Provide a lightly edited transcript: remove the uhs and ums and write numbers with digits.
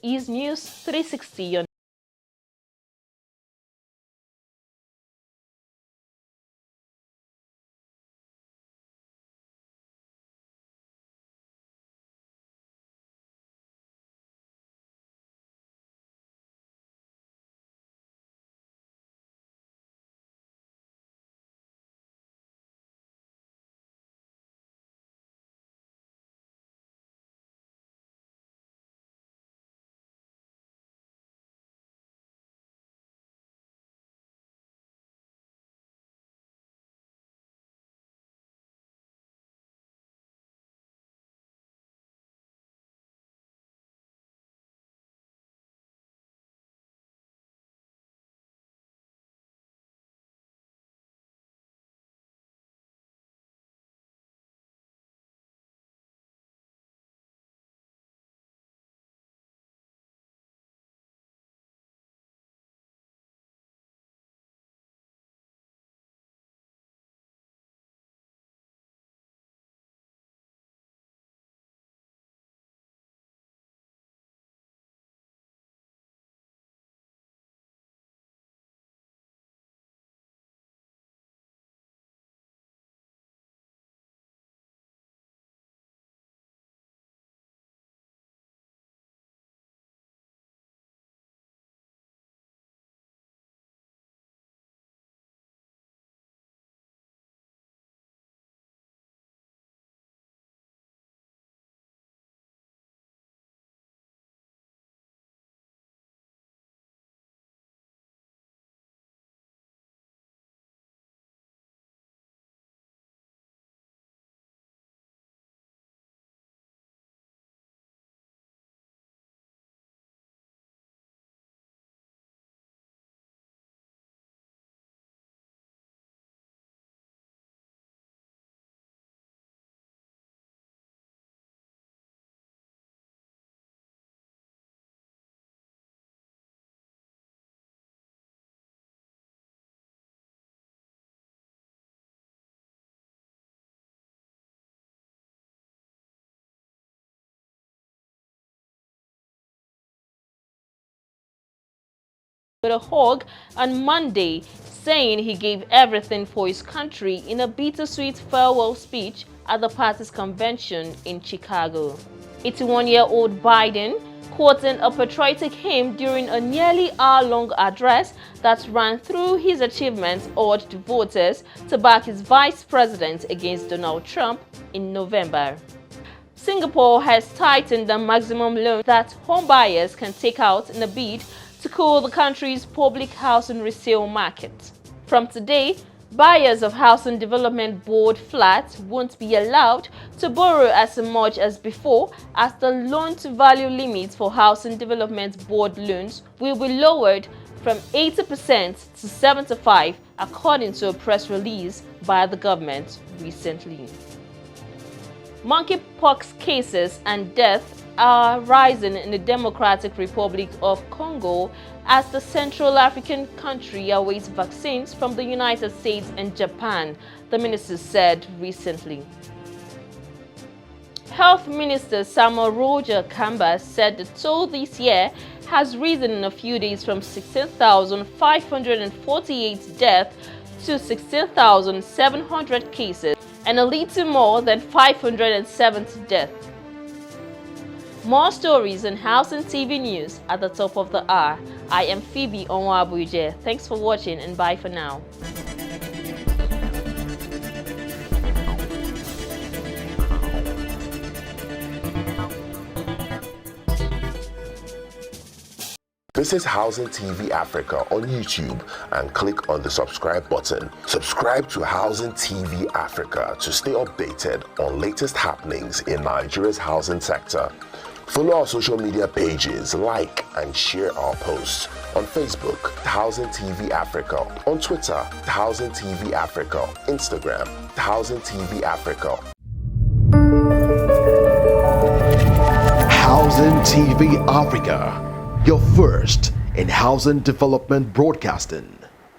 is News 360 on with a hug on Monday, saying he gave everything for his country in a bittersweet farewell speech at the party's convention in Chicago. 81-year-old Biden, quoting a patriotic hymn during a nearly hour-long address that ran through his achievements, urged voters to back his vice president against Donald Trump in November. Singapore has tightened the maximum loan that home buyers can take out in a bid to cool the country's public housing resale market. From today, buyers of Housing Development Board flats won't be allowed to borrow as much as before, as the loan-to-value limit for Housing Development Board loans will be lowered from 80% to 75%, according to a press release by the government recently. Monkeypox cases and deaths are rising in the Democratic Republic of Congo as the Central African country awaits vaccines from the United States and Japan, the minister said recently. Health Minister Samuel Roger Kamba said the toll this year has risen in a few days from 16,548 deaths to 16,700 cases and a little more than 570 deaths. More stories on Housing TV News at the top of the hour. I am Phoebe Onwabuje. Thanks for watching and bye for now. Visit Housing TV Africa on YouTube and click on the subscribe button. Subscribe to Housing TV Africa to stay updated on latest happenings in Nigeria's housing sector. Follow our social media pages, like and share our posts. On Facebook, Housing TV Africa. On Twitter, Housing TV Africa. Instagram, Housing TV Africa. Housing TV Africa, your first in housing development broadcasting.